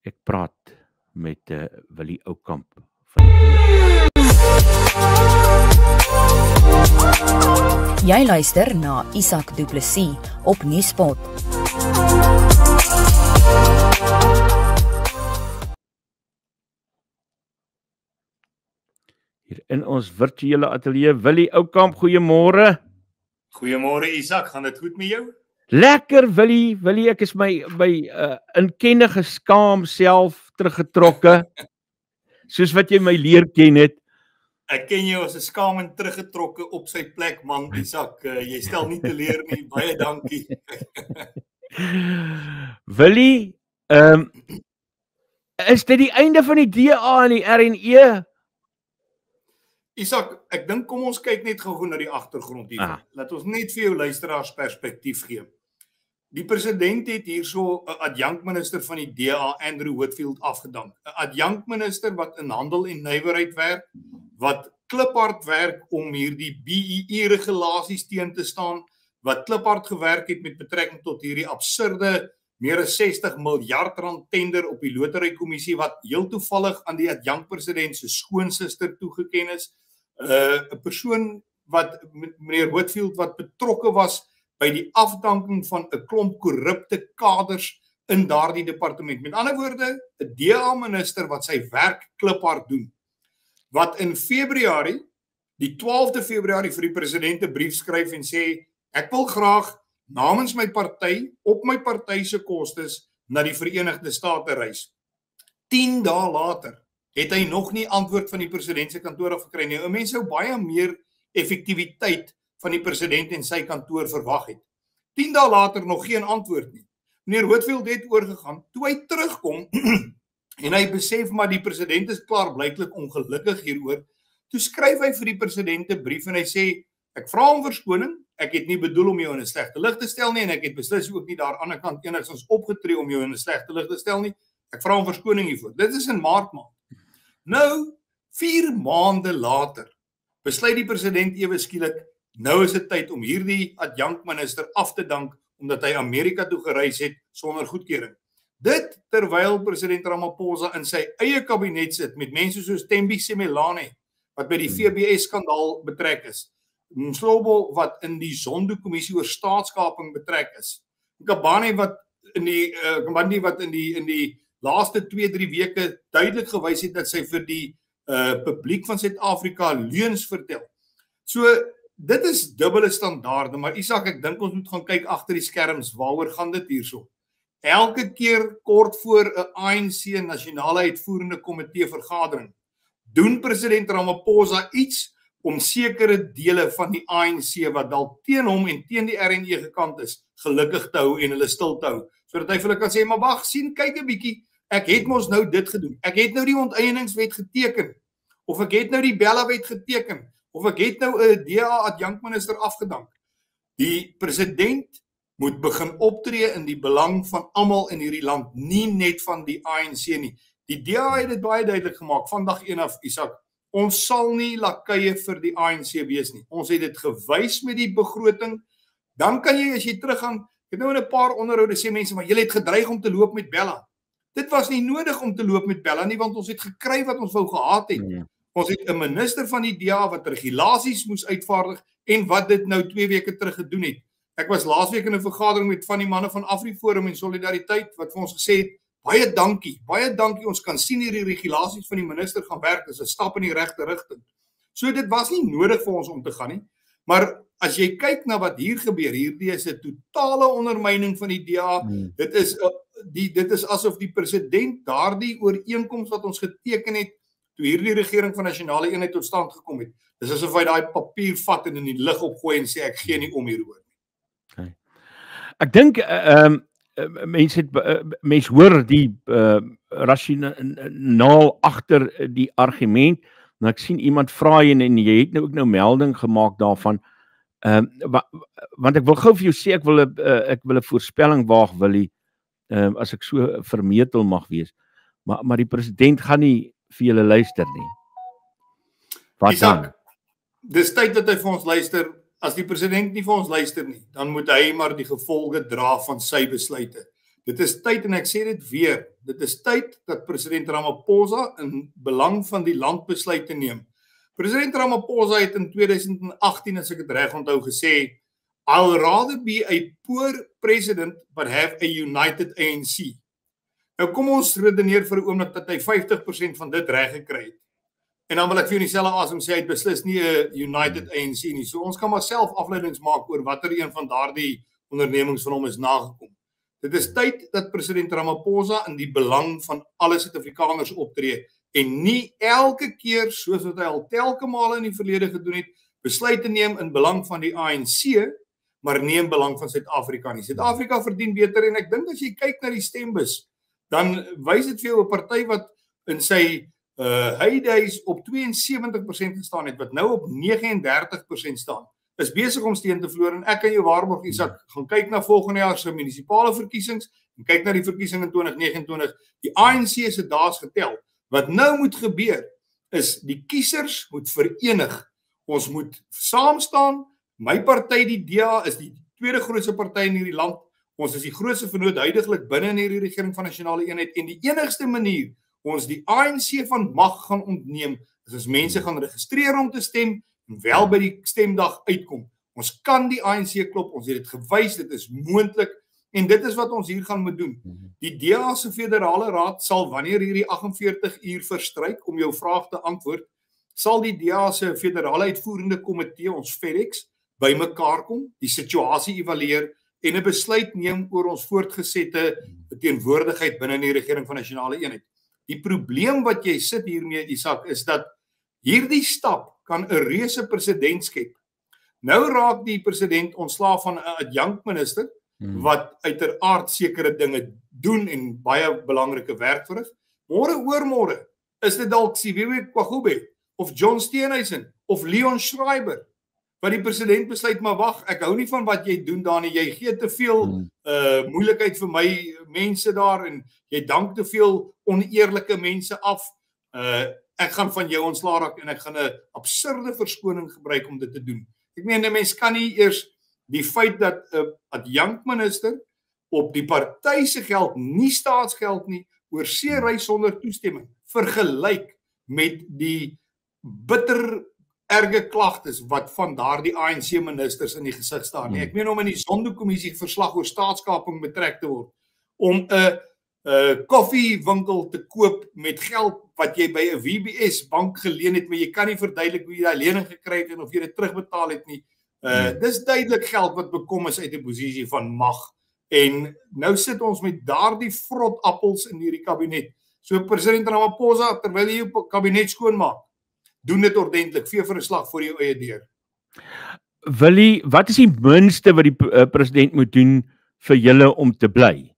Ek praat met Willie Oukamp van Jy luister na Isak Du Plessis op Nuuspot. Hier in ons virtuele ateljee, Willie Oukamp, goeiemôre. Goeiemôre Isak, gaan dit goed met jou? Lekker Willie, ek is my inkenne geskaam self teruggetrokke, soos wat jy my leer ken het. Ek ken jou as 'n skaam en teruggetrokke op sy plek man, Isak, jy stel nie teleur nie, baie dankie. Willie, is dit die einde van die DA en die RNE? Isak, ek dink kom ons kyk net gou na die agtergrond hier. Laat ons net vir jou luisteraars perspektief gee. Die president het hierso 'n adjunkminister van die DA, Andrew Whitfield, afgedank. 'n Adjunkminister wat in handel en nywerheid werk, wat kliphard werk om hierdie BEE-regulasies teen te staan, wat kliphard gewerk het met betrekking tot hierdie absurde meer as 60 miljard rand tender op die loterykommissie wat heel toevallig aan die adjunkpresident se skoonsister toegeken is. 'n Persoon wat meneer Whitfield wat betrokke was by die afdanking van 'n klomp korrupte kaders in daardie departement. Met ander woorde, 'n DA-minister wat sy werk kliphard doen. Wat in Februarie, die 12de Februarie vir die president 'n brief skryf en sê, ek wil graag namens my party, op my party se kostes, na die Verenigde State reis. 10 dae later het hy nog nie antwoord van die president se kantoor af gekry nie. Mense sou baie meer effektiwiteit van die president en sy kantoor verwag het. 10 dae later nog geen antwoord nie. Meneer Whitfield het oorgegaan, toe hy terugkom en hy besef maar die president is klaar blyklik ongelukkig hieroor, toe skryf hy vir die president 'n brief en hy sê, ek vra om verskoning, ek het nie bedoel om jou in 'n slegte lig te stel nie en ek het beslis ook nie daar aan die ander kant enigstens opgetree om jou in 'n slegte lig te stel nie. Ek vra om verskoning hiervoor. Dit is in Maart maand. Nou, 4 maande later, besluit die president ewe skielik, nou is dit tyd om hierdie adjunkminister af te dank, omdat hy Amerika toe gereis het sonder goedkeuring. Dit terwyl president Ramaphosa in sy eie kabinet sit met mense soos Thembi Simelane, wat by die VBS-skandaal betrek is, Mhlobo wat in die Zondo-kommissie oor staatskaping betrek is, Kabane wat in die laaste 2-3 weke duidelik gewys het dat sy vir die publiek van Suid-Afrika leuns vertel. So, dit is dubbele standaarde, maar Isak, ek dink ons moet gaan kyk agter die skerms, waaroor gaan dit hierso? Elke keer kort voor 'n ANC nasionale uitvoerende komitee vergadering, doen president Ramaphosa iets om sekere dele van die ANC wat dalk teen hom en teen die RNE gekant is, gelukkig te hou en hulle stil te hou, sodat hy vir hulle kan sê, maar wag, sien, kyk 'n bietjie, ek het mos nou dit gedoen, ek het nou die onteieningswet geteken, of ek het nou die Bella-wet geteken, of ek het nou 'n DA-adjunkminister afgedank. Die president moet begin optree in die belang van almal in hierdie land, nie net van die ANC nie. Die DA het dit baie duidelik gemaak, vandag 1 af, Isak, ons sal nie lakeye vir die ANC wees nie. Ons het dit gewys met die begroting. Dan kan jy, as jy teruggaan, ek het nou in 'n paar onderhoude sê mense, maar julle het gedreig om te loop met Bella. Dit was nie nodig om te loop met Bella nie, want ons het gekry wat ons wou gehad het. Ja. Ons het 'n minister van die DA wat regulasies moes uitvaardig en wat dit nou 2 weke terug gedoen het. Ek was laasweek in 'n vergadering met van die manne van AfriForum en Solidariteit wat vir ons gesê het, baie dankie, ons kan sien hierdie regulasies van die minister gaan werk, dis 'n stap in die regte rigting. So dit was nie nodig vir ons om te gaan nie, maar as jy kyk na wat hier gebeur, hierdie is 'n totale ondermyning van die DA, dit is asof die president daardie ooreenkoms wat ons geteken het, toe hierdie regering van nasionale eenheid tot stand gekom het, dis asof hy daai papier vat en in die lug opgooi en sê, ek gee nie om hieroor nie. Okay. Ek dink, mense hoor die rasionaal agter die argument, en ek sien iemand vra en jy het nou ook nou melding gemaak daarvan, want ek wil gou vir jou sê, ek wil 'n voorspelling waag, Willie, as ek so vermetel mag wees, maar die president gaan nie vir julle luister nie. Wat Isak, dan? Dis tyd dat hy vir ons luister. As die president nie vir ons luister nie, dan moet hy maar die gevolge dra van sy besluite. Dit is tyd, en ek sê dit weer, dit is tyd dat president Ramaphosa in belang van die land besluite neem. President Ramaphosa het in 2018, as ek dit reg onthou, gesê, I'll rather be a poor president but have a united ANC. Nou kom ons redeneer vir 'n oomblik dat hy 50% van dit reg gekry het. En dan wil ek vir jou dieselfde asem sê, hy het beslis nie 'n united ANC nie. So ons kan maar self afleidings maak oor watter een van daardie ondernemings van hom is nagekom. Dit is tyd dat president Ramaphosa in die belang van alle Suid-Afrikaners optree en nie elke keer, soos wat hy al telke male in die verlede gedoen het, besluite neem in belang van die ANC, maar nie in belang van Suid-Afrika nie. Suid-Afrika verdien beter, en ek dink as jy kyk na die stembus, dan wys dit vir jou 'n party wat in sy heydays op 72% gestaan het, wat nou op 39% staan, is besig om steen te verloor, en ek kan jou waarborg, Isak, gaan kyk na volgende jaar se munisipale verkiesings, en kyk na die verkiesing in 2029, die ANC se daas getel. Wat nou moet gebeur, is die kiesers moet verenig, ons moet saam staan. My party, die DA, is die tweede grootste party in hierdie land. Ons is die grootste vernoot huidiglik binne in hierdie regering van nasionale eenheid, en die enigste manier ons die ANC van mag gaan ontneem is as mense gaan registreer om te stem en wel by die stemdag uitkom. Ons kan die ANC klop, ons het dit gewys, dit is moontlik, en dit is wat ons hier gaan moet doen. Die DA se federale raad sal, wanneer hierdie 48 uur verstryk om jou vraag te antwoord, sal die DA se federale uitvoerende komitee, ons FedEx, bymekaar kom, die situasie evalueer en 'n besluit neem oor ons voortgesette teenwoordigheid binne die regering van nasionale eenheid. Die probleem wat jy sit hiermee, Isak, is dat hierdie stap kan 'n reuse presedent skep. Nou raak die president ontslaaf van 'n adjunkminister wat uiteraard sekere dinge doen en baie belangrike werk verrig. Môre oormôre is dit dalk Siwewe Kwagube of John Steenhuisen of Leon Schreiber wat die president besluit, maar wag, ek hou nie van wat jy doen daar nie, jy gee te veel moeilikheid vir my mense daar, en jy dank te veel oneerlike mense af, ek gaan van jou ontslae raak, en ek gaan 'n absurde verskoning gebruik om dit te doen. Ek meen, 'n mens kan nie eers die feit dat 'n adjunkminister op die party se geld, nie staatsgeld nie, oor see ry sonder toestemming, vergelyk met die bitter erge klagtes wat van daardie ANC ministers in die gesig staan. Ek meen om in die Zondo-kommissie verslag oor staatskaping betrek te word, om 'n koffiewinkel te koop met geld wat jy by 'n WBS bank geleen het, maar jy kan nie verduidelik hoe jy daai lening gekry het en of jy dit terugbetaal het nie. Dis duidelik geld wat bekom is uit 'n posisie van mag. En nou sit ons met daardie vrot appels in hierdie kabinet. So president Ramaphosa, terwyl jy jou kabinet skoonmaak, doen dit ordentlik, vee vir 'n slag voor jou eie deur. Willie, wat is die minste wat die president moet doen vir julle om te bly?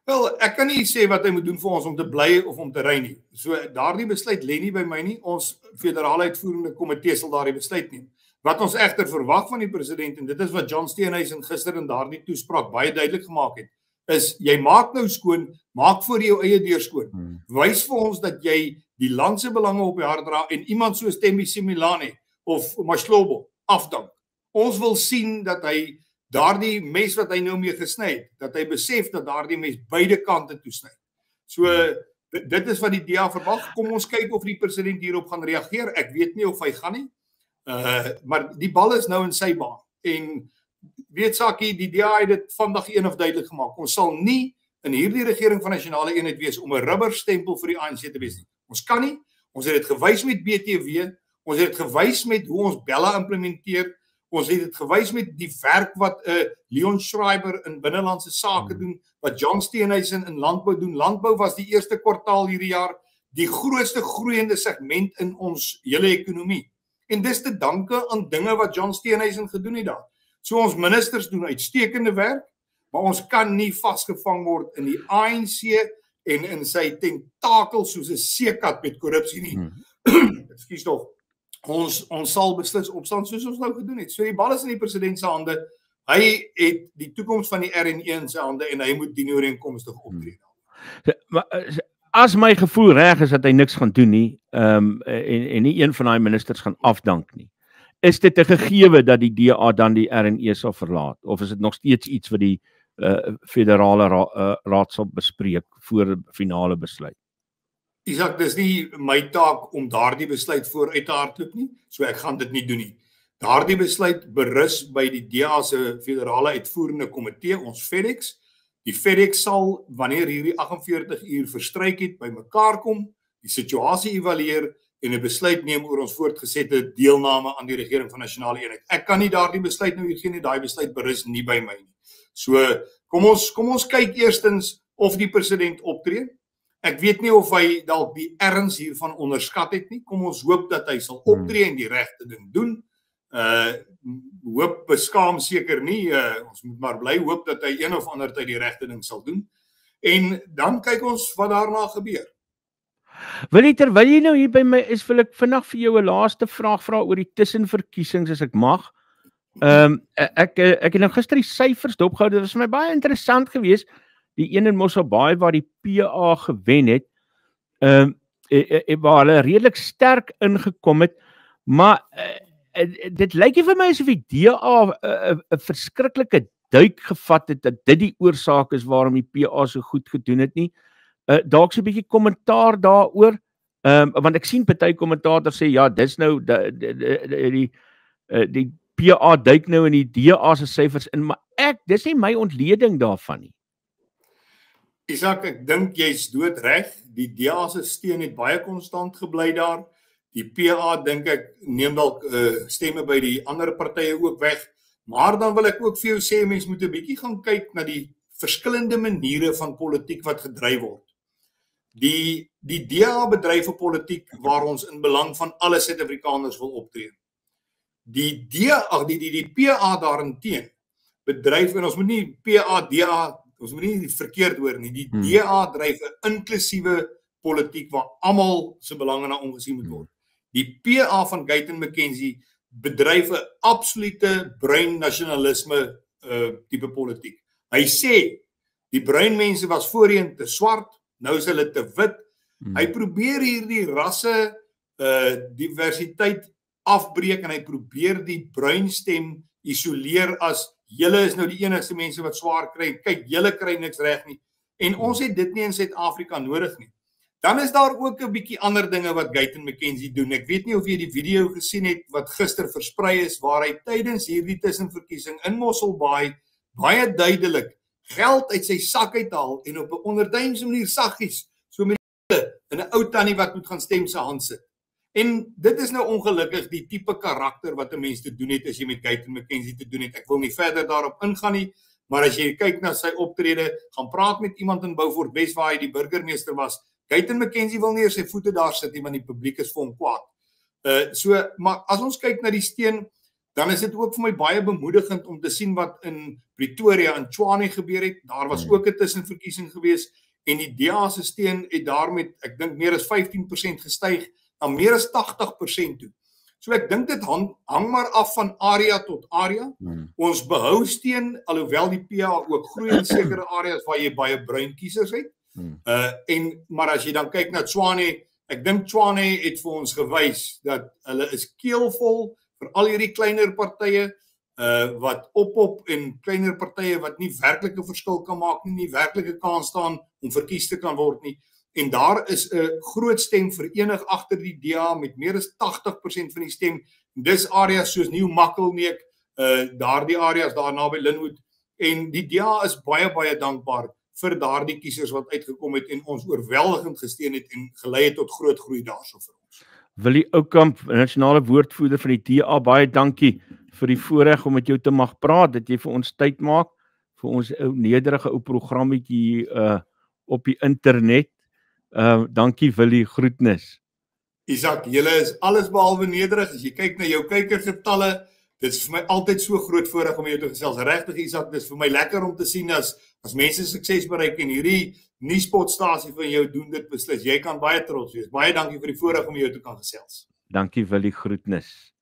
Wel, ek kan nie sê wat hy moet doen vir ons om te bly of om te ry nie. So daardie besluit lê nie by my nie. Ons federale uitvoerende komitee sal daardie besluit neem. Wat ons egter verwag van die president, en dit is wat John Steenhuisen gister in daardie toespraak baie duidelik gemaak het, is jy maak nou skoon, maak voor jou eie deur skoon. Wys vir ons dat jy die land se belange op die hart dra en iemand soos Thembi Simelane of Mashlobo afdank. Ons wil sien dat hy daardie mes wat hy nou mee gesny het, dat hy besef dat daardie mes beide kante toesny. So dit is wat die DA verwag. Kom ons kyk of die president hierop gaan reageer. Ek weet nie of hy gaan nie. Maar die bal is nou in sy baan. En weet Sakie, die DA het dit vandag eenig duidelik gemaak. Ons sal nie in hierdie regering van nasionale eenheid wees om 'n rubberstempel vir die ANC te wees nie. Ons kan nie. Ons het dit gewys met BTW. Ons het dit gewys met hoe ons Bella implementeer. Ons het dit gewys met die werk wat Leon Schreiber in binnelandse sake doen, wat John Steenhuisen in landbou doen. Landbou was die eerste kwartaal hierdie jaar die grootste groeiende segment in ons hele ekonomie. En dis te danke aan dinge wat John Steenhuisen gedoen het daar. So ons ministers doen uitstekende werk, maar ons kan nie vasgevang word in die ANC en in sy tentakel soos 'n seekat met korrupsie nie. Ekskuus tog. Ons sal beslis opstaan soos ons nou gedoen het. So die bal is in die president se hande. Hy het die toekoms van die RN in sy hande en hy moet dienooreenkomstig optree. As my gevoel reg is dat hy niks gaan doen nie, en nie een van daai ministers gaan afdank nie, is dit 'n gegewe dat die DA dan die RNE sal verlaat, of is dit nog steeds iets wat die federale raad sal bespreek voor finale besluit. Isak, dis nie my taak om daardie besluit vooruit te hardloop nie, so ek gaan dit nie doen nie. Daardie besluit berus by die DA se federale uitvoerende komitee, ons FedEx. Die FedEx sal, wanneer hierdie 48 uur verstryk het, bymekaar kom, die situasie evalueer en 'n besluit neem oor ons voortgesette deelname aan die regering van nasionale eenheid. Ek kan nie daardie besluit nou gee nie, daai besluit berus nie by my nie. So, kom ons kyk eerstens of die president optree. Ek weet nie of hy dalk die erns hiervan onderskat het nie. Kom ons hoop dat hy sal optree en die regte ding doen. Hoop beskaam seker nie. Ons moet maar bly hoop dat hy een of ander tyd die regte ding sal doen. En dan kyk ons wat daarna gebeur. Terwyl jy nou hier by my is, wil ek vinnig vir jou 'n laaste vraag vra oor die tussenverkiesings as ek mag. Ek het nou gister die syfers dopgehou. Dit was vir my baie interessant geweest. Die een in Mosselbaai waar die PA gewen het, waar hulle redelik sterk ingekom het, maar dit lyk nie vir my asof die DA 'n verskriklike duik gevat het dat dit die oorsaak is waarom die PA so goed gedoen het nie. Dalk so 'n bietjie kommentaar daaroor, want ek sien party kommentators sê ja, dis nou die PA duik nou in die DA se syfers in, maar dis nie my ontleding daarvan nie. Isak, ek dink jy's doodreg. Die DA se steun het baie konstant gebly daar. Die PA dink ek neem dalk stemme by die ander partye ook weg. Maar dan wil ek ook vir jou sê mense moet 'n bietjie gaan kyk na die verskillende maniere van politiek wat gedryf word. Die DA bedryf 'n politiek waar ons in belang van alle Suid-Afrikaners wil optree. Die PA daarenteen bedryf, en ons moet nie DA, ons moet nie verkeerd hoor nie, die DA dryf 'n inklusiewe politiek waar almal se belange na omgesien moet word. Die PA van Guyton McKenzie bedryf 'n absolute bruin nasionalisme tipe politiek. Hy sê die bruin mense was voorheen te swart, nou is hulle te wit. Hy probeer hierdie rasse diversiteit afbreek en hy probeer die bruin stem isoleer as julle is nou die enigste mense wat swaar kry. Kyk, julle kry niks reg nie. En ons het dit nie in Suid-Afrika nodig nie. Dan is daar ook 'n bietjie ander dinge wat Guyton McKenzie doen. Ek weet nie of jy die video gesien het wat gister versprei is waar hy tydens hierdie tussenverkiesing in Mosselbaai baie duidelik geld uit sy sak uithaal en op 'n onderduimse manier saggies so met in 'n ou tannie wat moet gaan stem se hand sit. En dit is nou ongelukkig die tipe karakter wat 'n mens te doen het as jy met Guyton McKenzie te doen het. Ek wil nie verder daarop ingaan nie, maar as jy kyk na sy optrede, gaan praat met iemand in Beaufort Wes waar hy die burgemeester was. Guyton McKenzie wil nie eers sy voete daar sit nie, want die publiek is vir hom kwaad. Maar as ons kyk na die steun, dan is dit ook vir my baie bemoedigend om te sien wat in Pretoria en Tshwane gebeur het. Daar was ook 'n tussenverkiesing geweest en die DA se steun het daar met, ek dink, meer as 15% gestyg na meer as 80% toe. So ek dink dit hang maar af van area tot area. Ons behou steun, alhoewel die PA ook groei in sekere areas waar jy baie bruin kiesers het. Maar as jy dan kyk na Tshwane, ek dink Tshwane het vir ons gewys dat hulle is keelvol vir al hierdie kleiner partye wat op en kleiner partye wat nie werklike verskil kan maak nie werklike kans staan om verkies te kan word nie. En daar is 'n groot stem verenig agter die DA met meer as 80% van die stem. Dis areas soos Nieuw-Makkelneek, daardie areas daar naby Lynnwood. En die DA is baie dankbaar vir daardie kiesers wat uitgekom het en ons oorweldigend gesteun het en gelei het tot groot groei daarso vir ons. Willie Oukamp, nasionale woordvoerder van die DA, baie dankie vir die voorreg om met jou te mag praat, dat jy vir ons tyd maak vir ons nederige ou programmetjie op die internet. Dankie Willie, groetnis. Isak, julle is alles behalwe nederig. As jy kyk na jou kykergetalle, dit is vir my altyd so groot voorreg om jou te gesels. Regtig Isak, dit is vir my lekker om te sien as mense sukses bereik en hierdie nuuspotstasie van jou doen dit beslis. Jy kan baie trots wees. Baie dankie vir die voorreg om jou te kan gesels. Dankie Willie, groetnis.